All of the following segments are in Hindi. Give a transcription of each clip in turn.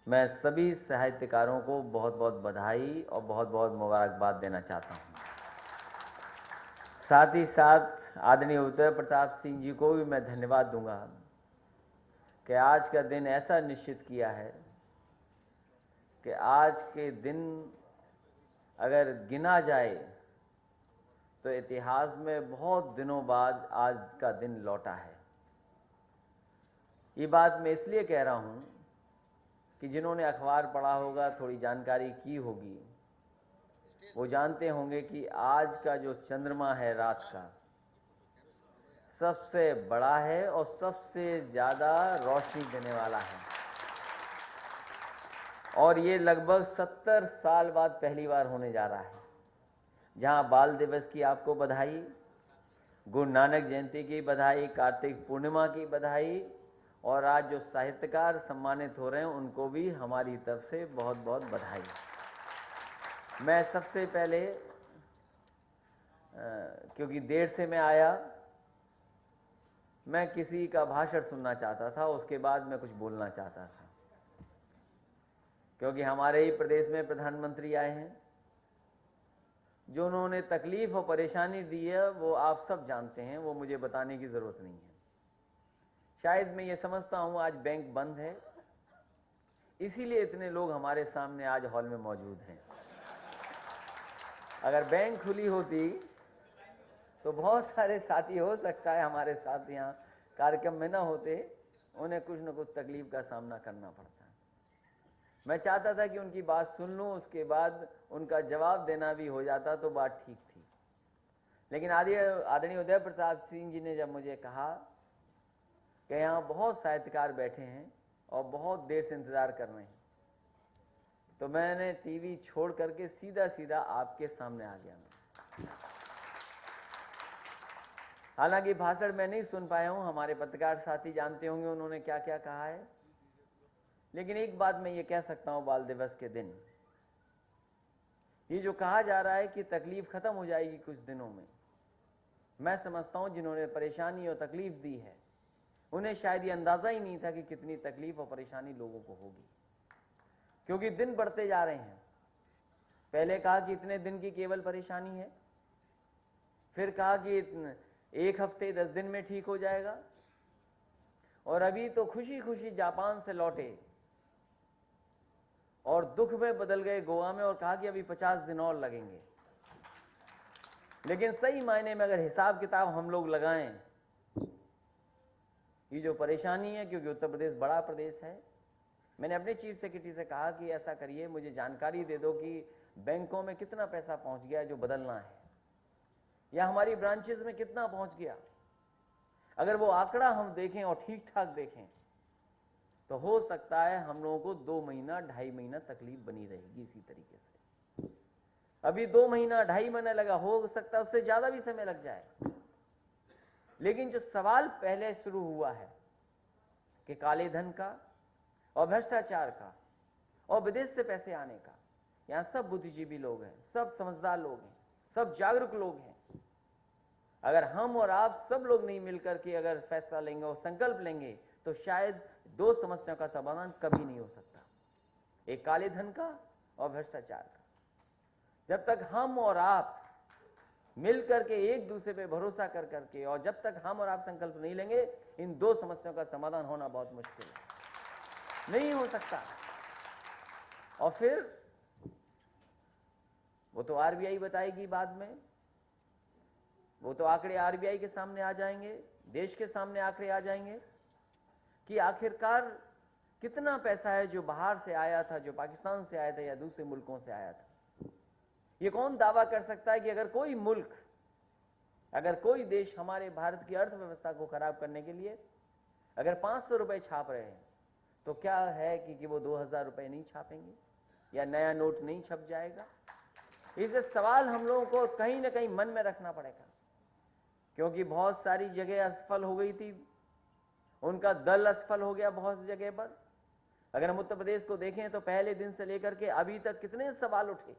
मैं सभी साहित्यकारों को बहुत बहुत बधाई और बहुत बहुत मुबारकबाद देना चाहता हूँ। साथ ही साथ आदरणीय उदय प्रताप सिंह जी को भी मैं धन्यवाद दूंगा कि आज का दिन ऐसा निश्चित किया है कि आज के दिन अगर गिना जाए तो इतिहास में बहुत दिनों बाद आज का दिन लौटा है। ये बात मैं इसलिए कह रहा हूँ कि जिन्होंने अखबार पढ़ा होगा, थोड़ी जानकारी की होगी, वो जानते होंगे कि आज का जो चंद्रमा है रात का सबसे बड़ा है और सबसे ज़्यादा रोशनी देने वाला है, और ये लगभग 70 साल बाद पहली बार होने जा रहा है। जहां बाल दिवस की आपको बधाई, गुरु नानक जयंती की बधाई, कार्तिक पूर्णिमा की बधाई, और आज जो साहित्यकार सम्मानित हो रहे हैं उनको भी हमारी तरफ से बहुत बहुत बधाई। मैं सबसे पहले क्योंकि देर से मैं आया, मैं किसी का भाषण सुनना चाहता था, उसके बाद मैं कुछ बोलना चाहता था, क्योंकि हमारे ही प्रदेश में प्रधानमंत्री आए हैं। जो उन्होंने तकलीफ और परेशानी दी है वो आप सब जानते हैं, वो मुझे बताने की जरूरत नहीं है। शायद मैं ये समझता हूं आज बैंक बंद है, इसीलिए इतने लोग हमारे सामने आज हॉल में मौजूद हैं। अगर बैंक खुली होती तो बहुत सारे साथी हो सकता है हमारे साथ यहाँ कार्यक्रम में ना होते, उन्हें कुछ न कुछ तकलीफ का सामना करना पड़ता है। मैं चाहता था कि उनकी बात सुन लूं, उसके बाद उनका जवाब देना भी हो जाता तो बात ठीक थी। लेकिन आदरणीय उदय प्रताप सिंह जी ने जब मुझे कहा कि यहाँ बहुत साहित्यकार बैठे हैं और बहुत देर से इंतजार कर रहे हैं, तो मैंने टीवी छोड़ करके सीधा सीधा आपके सामने आ गया। हालांकि भाषण मैं नहीं सुन पाया हूं, हमारे पत्रकार साथी जानते होंगे उन्होंने क्या क्या कहा है, लेकिन एक बात मैं ये कह सकता हूं, बाल दिवस के दिन ये जो कहा जा रहा है कि तकलीफ खत्म हो जाएगी कुछ दिनों में, मैं समझता हूं जिन्होंने परेशानी और तकलीफ दी है उन्हें शायद ये अंदाजा ही नहीं था कि कितनी तकलीफ और परेशानी लोगों को होगी, क्योंकि दिन बढ़ते जा रहे हैं। पहले कहा कि इतने दिन की केवल परेशानी है, फिर कहा कि 1 हफ्ते 10 दिन में ठीक हो जाएगा, और अभी तो खुशी खुशी जापान से लौटे और दुख में बदल गए गोवा में, और कहा कि अभी 50 दिन और लगेंगे। लेकिन सही मायने में अगर हिसाब किताब हम लोग लगाएं, ये जो परेशानी है, क्योंकि उत्तर प्रदेश बड़ा प्रदेश है, मैंने अपने चीफ सेक्रेटरी से कहा कि ऐसा करिए, मुझे जानकारी दे दो कि बैंकों में कितना पैसा पहुंच गया जो बदलना है, या हमारी ब्रांचेस में कितना पहुंच गया। अगर वो आंकड़ा हम देखें और ठीक ठाक देखें तो हो सकता है हम लोगों को 2 महीना 2.5 महीना तकलीफ बनी रहेगी इसी तरीके से। अभी 2 महीना 2.5 महीना लगा, हो सकता है उससे ज्यादा भी समय लग जाए। लेकिन जो सवाल पहले शुरू हुआ है कि काले धन का और भ्रष्टाचार का और विदेश से पैसे आने का, यहां सब बुद्धिजीवी लोग हैं, सब समझदार लोग हैं, सब जागरूक लोग हैं। अगर हम और आप सब लोग नहीं मिलकर के अगर फैसला लेंगे और संकल्प लेंगे तो शायद 2 समस्याओं का समाधान कभी नहीं हो सकता, एक काले धन का और भ्रष्टाचार का। जब तक हम और आप मिलकर के एक दूसरे पे भरोसा कर करके, और जब तक हम और आप संकल्प नहीं लेंगे, इन 2 समस्याओं का समाधान होना बहुत मुश्किल है, नहीं हो सकता। और फिर वो तो आरबीआई बताएगी बाद में, वो तो आंकड़े आरबीआई के सामने आ जाएंगे, देश के सामने आंकड़े आ जाएंगे कि आखिरकार कितना पैसा है जो बाहर से आया था, जो पाकिस्तान से आया था या दूसरे मुल्कों से आया था। ये कौन दावा कर सकता है कि अगर कोई मुल्क, अगर कोई देश हमारे भारत की अर्थव्यवस्था को खराब करने के लिए अगर 500 रुपए छाप रहे हैं, तो क्या है कि वो 2000 रुपए नहीं छापेंगे या नया नोट नहीं छप जाएगा? इसे सवाल हम लोगों को कहीं ना कहीं मन में रखना पड़ेगा, क्योंकि बहुत सारी जगह असफल हो गई थी, उनका दल असफल हो गया बहुत सी जगह पर। अगर हम उत्तर प्रदेश को देखें तो पहले दिन से लेकर के अभी तक कितने सवाल उठे,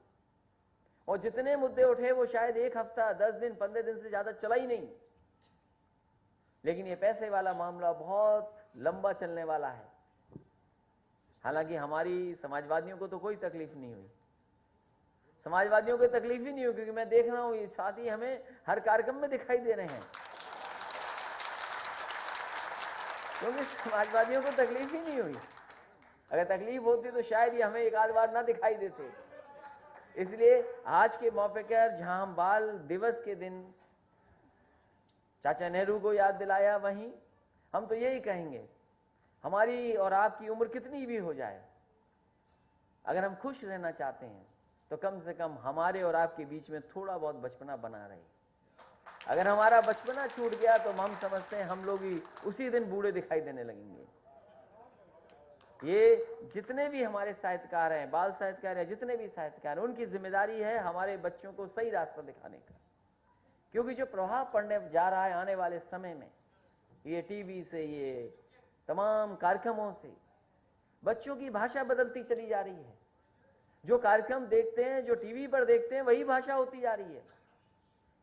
और जितने मुद्दे उठे वो शायद 1 हफ्ता 10 दिन 15 दिन से ज्यादा चला ही नहीं। लेकिन ये पैसे वाला मामला बहुत लंबा चलने वाला है, हालांकि हमारी समाजवादियों को तो कोई तकलीफ नहीं हुई, समाजवादियों को तकलीफ ही नहीं हुई, क्योंकि मैं देख रहा हूं ये साथी हमें हर कार्यक्रम में दिखाई दे रहे हैं, क्योंकि समाजवादियों को तकलीफ ही नहीं हुई। अगर तकलीफ होती तो शायद ये हमें एक आध बार ना दिखाई देते। इसलिए आज के मौके पर जहां हम बाल दिवस के दिन चाचा नेहरू को याद दिलाया, वहीं हम तो यही कहेंगे, हमारी और आपकी उम्र कितनी भी हो जाए, अगर हम खुश रहना चाहते हैं तो कम से कम हमारे और आपके बीच में थोड़ा बहुत बचपना बना रहे। अगर हमारा बचपना छूट गया तो हम समझते हैं हम लोग ही उसी दिन बूढ़े दिखाई देने लगेंगे। ये जितने भी हमारे साहित्यकार हैं, बाल साहित्यकार हैं, जितने भी साहित्यकार हैं, उनकी जिम्मेदारी है हमारे बच्चों को सही रास्ता दिखाने का, क्योंकि जो प्रभाव पड़ने जा रहा है आने वाले समय में, ये टीवी से, ये तमाम कार्यक्रमों से बच्चों की भाषा बदलती चली जा रही है। जो कार्यक्रम देखते हैं, जो टीवी पर देखते हैं, वही भाषा होती जा रही है।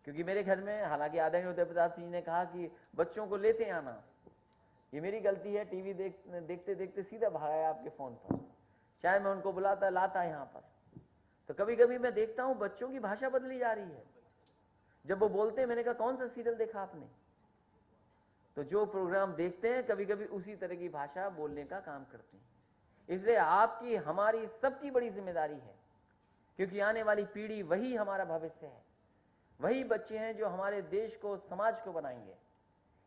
क्योंकि मेरे घर में, हालांकि आदरणीय उदय प्रताप सिंह जी ने कहा कि बच्चों को लेते आना, ये मेरी गलती है, टीवी देखते देखते सीधा भागा आपके फोन पर, चाहे मैं उनको बुलाता लाता यहाँ पर, तो कभी कभी मैं देखता हूं बच्चों की भाषा बदली जा रही है। जब वो बोलते हैं, मैंने कहा कौन सा सीरियल देखा आपने, तो जो प्रोग्राम देखते हैं कभी कभी उसी तरह की भाषा बोलने का काम करते हैं। इसलिए आपकी, हमारी, सबकी बड़ी जिम्मेदारी है, क्योंकि आने वाली पीढ़ी वही हमारा भविष्य है, वही बच्चे हैं जो हमारे देश को, समाज को बनाएंगे।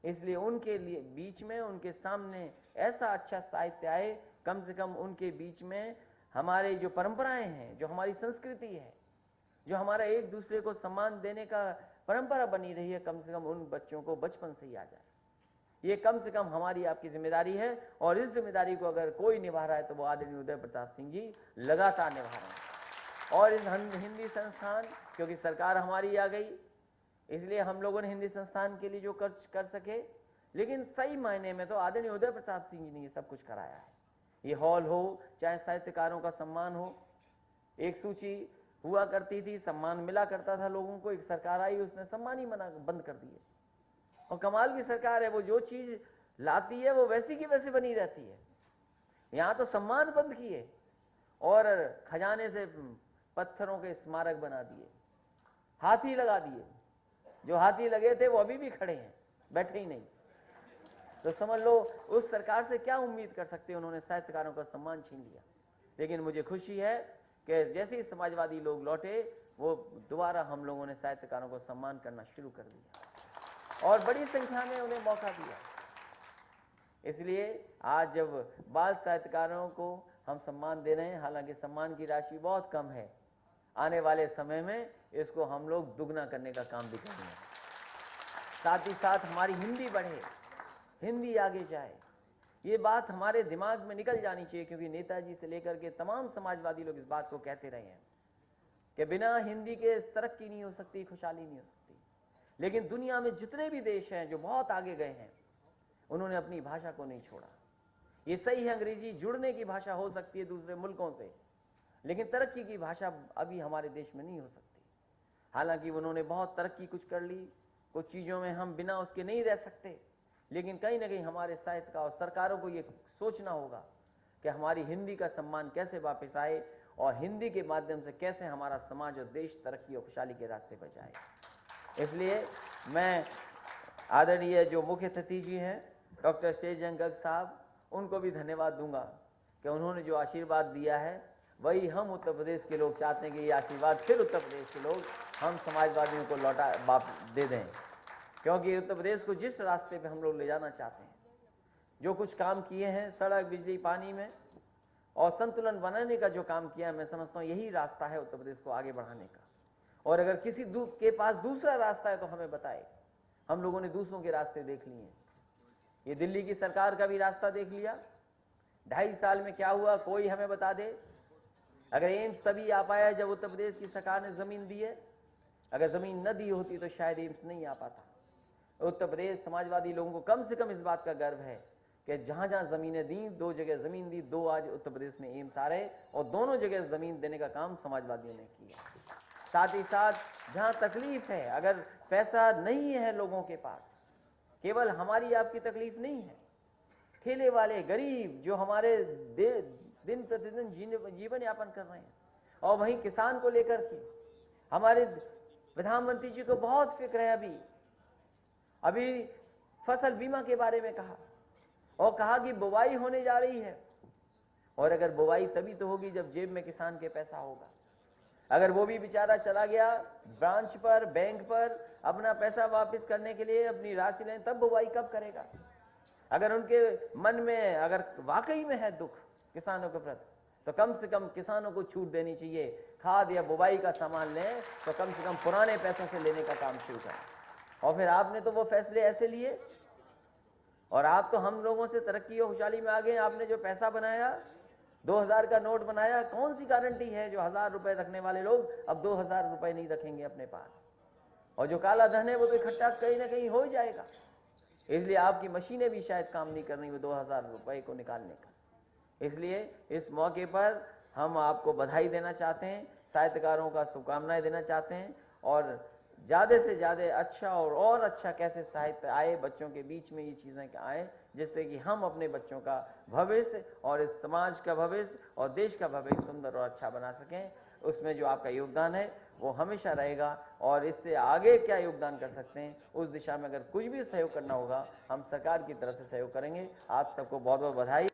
इसलिए उनके लिए बीच में, उनके सामने ऐसा अच्छा साहित्य आए, कम से कम उनके बीच में हमारे जो परंपराएं हैं, जो हमारी संस्कृति है, जो हमारा एक दूसरे को सम्मान देने का परंपरा बनी रही है, कम से कम उन बच्चों को बचपन से ही आ जाए। ये कम से कम हमारी आपकी जिम्मेदारी है, और इस जिम्मेदारी को अगर कोई निभा रहा है तो वो आदरणीय उदय प्रताप सिंह जी लगातार निभा रहे हैं। और इस हिंदी संस्थान, क्योंकि सरकार हमारी आ गई, इसलिए हम लोगों ने हिंदी संस्थान के लिए जो कर सके, लेकिन सही मायने में तो आदरणीय उदय प्रताप सिंह जी ने ये सब कुछ कराया है। ये हॉल हो, चाहे साहित्यकारों का सम्मान हो, एक सूची हुआ करती थी, सम्मान मिला करता था लोगों को, एक सरकार आई, उसने सम्मान ही बंद कर दिए। और कमाल की सरकार है, वो जो चीज लाती है वो वैसी की वैसी बनी रहती है। यहां तो सम्मान बंद किए और खजाने से पत्थरों के स्मारक बना दिए, हाथी लगा दिए। जो हाथी लगे थे वो अभी भी खड़े हैं, बैठे ही नहीं। तो समझ लो उस सरकार से क्या उम्मीद कर सकते हैं, उन्होंने साहित्यकारों का सम्मान छीन लिया। लेकिन मुझे खुशी है कि जैसे ही समाजवादी लोग लौटे, वो दोबारा हम लोगों ने साहित्यकारों को सम्मान करना शुरू कर दिया और बड़ी संख्या में उन्हें मौका दिया। इसलिए आज जब बाल साहित्यकारों को हम सम्मान दे रहे हैं, हालांकि सम्मान की राशि बहुत कम है, आने वाले समय में इसको हम लोग दुगना करने का काम भी करेंगे। साथ ही साथ हमारी हिंदी बढ़े, हिंदी आगे जाए, ये बात हमारे दिमाग में निकल जानी चाहिए, क्योंकि नेताजी से लेकर के तमाम समाजवादी लोग इस बात को कहते रहे हैं कि बिना हिंदी के तरक्की नहीं हो सकती, खुशहाली नहीं हो सकती। लेकिन दुनिया में जितने भी देश हैं जो बहुत आगे गए हैं, उन्होंने अपनी भाषा को नहीं छोड़ा। ये सही है, अंग्रेजी जुड़ने की भाषा हो सकती है दूसरे मुल्कों से, लेकिन तरक्की की भाषा अभी हमारे देश में नहीं हो सकती। हालांकि उन्होंने बहुत तरक्की कुछ कर ली, कुछ चीजों में हम बिना उसके नहीं रह सकते, लेकिन कहीं ना कहीं हमारे साहित्य का और सरकारों को ये सोचना होगा कि हमारी हिंदी का सम्मान कैसे वापस आए और हिंदी के माध्यम से कैसे हमारा समाज और देश तरक्की और खुशहाली के रास्ते पर जाए। इसलिए मैं आदरणीय जो मुख्य अतिथि जी हैं डॉक्टर शेरजंग गर्ग साहब, उनको भी धन्यवाद दूंगा कि उन्होंने जो आशीर्वाद दिया है वही हम उत्तर प्रदेश के लोग चाहते हैं कि ये आशीर्वाद फिर उत्तर प्रदेश के लोग हम समाजवादियों को लौटा दे दें, क्योंकि उत्तर प्रदेश को जिस रास्ते पे हम लोग ले जाना चाहते हैं, जो कुछ काम किए हैं सड़क, बिजली, पानी में और संतुलन बनाने का जो काम किया है, मैं समझता हूँ यही रास्ता है उत्तर प्रदेश को आगे बढ़ाने का। और अगर किसी के पास दूसरा रास्ता है तो हमें बताए। हम लोगों ने दूसरों के रास्ते देख लिए, ये दिल्ली की सरकार का भी रास्ता देख लिया, 2.5 साल में क्या हुआ कोई हमें बता दे। अगर एम्स तभी आ पाया जब उत्तर प्रदेश की सरकार ने जमीन दी है, अगर जमीन न दी होती तो शायद एम्स नहीं आ पाता। उत्तर प्रदेश समाजवादी लोगों को कम से कम इस बात का गर्व है कि जहां जहां जमीनें दी, 2 जगह जमीन दी, 2 आज उत्तर प्रदेश में एम्स आ रहे, और दोनों जगह जमीन देने का काम समाजवादियों ने किया। साथ ही साथ जहां तकलीफ है, अगर पैसा नहीं है लोगों के पास, केवल हमारी आपकी तकलीफ नहीं है, ठेले वाले, गरीब जो हमारे दिन प्रतिदिन जीवन यापन कर रहे हैं। और वहीं किसान को लेकर के हमारे प्रधानमंत्री जी को बहुत फिक्र है। अभी फसल बीमा के बारे में कहा और कहा कि बुवाई होने जा रही है, और अगर बुवाई तभी तो होगी जब जेब में किसान के पैसा होगा। अगर वो भी बेचारा चला गया ब्रांच पर, बैंक पर अपना पैसा वापस करने के लिए, अपनी राशि लेने, तब बुवाई कब करेगा? अगर उनके मन में अगर वाकई में है दुख किसानों के प्रति, तो कम से कम किसानों को छूट देनी चाहिए। खाद या बुवाई का सामान लें तो कम से कम पुराने पैसों से लेने का काम शुरू करें। और फिर आपने तो वो फैसले ऐसे लिए, और आप तो हम लोगों से तरक्की और खुशहाली में आ गए। आपने जो पैसा बनाया, 2000 का नोट बनाया, कौन सी गारंटी है जो 1000 रुपए रखने वाले लोग अब 2000 रुपए नहीं रखेंगे अपने पास? और जो काला धन है वो तो इकट्ठा कहीं ना कहीं हो जाएगा। इसलिए आपकी मशीनें भी शायद काम नहीं कर रही वो 2000 रुपए को निकालने का। इसलिए इस मौके पर हम आपको बधाई देना चाहते हैं, साहित्यकारों का शुभकामनाएं देना चाहते हैं, और ज्यादा से ज्यादा अच्छा और अच्छा कैसे साहित्य आए, बच्चों के बीच में ये चीजें आए, जिससे कि हम अपने बच्चों का भविष्य और इस समाज का भविष्य और देश का भविष्य सुंदर और अच्छा बना सकें। उसमें जो आपका योगदान है वो हमेशा रहेगा, और इससे आगे क्या योगदान कर सकते हैं उस दिशा में अगर कुछ भी सहयोग करना होगा, हम सरकार की तरफ से सहयोग करेंगे। आप सबको बहुत बहुत बधाई।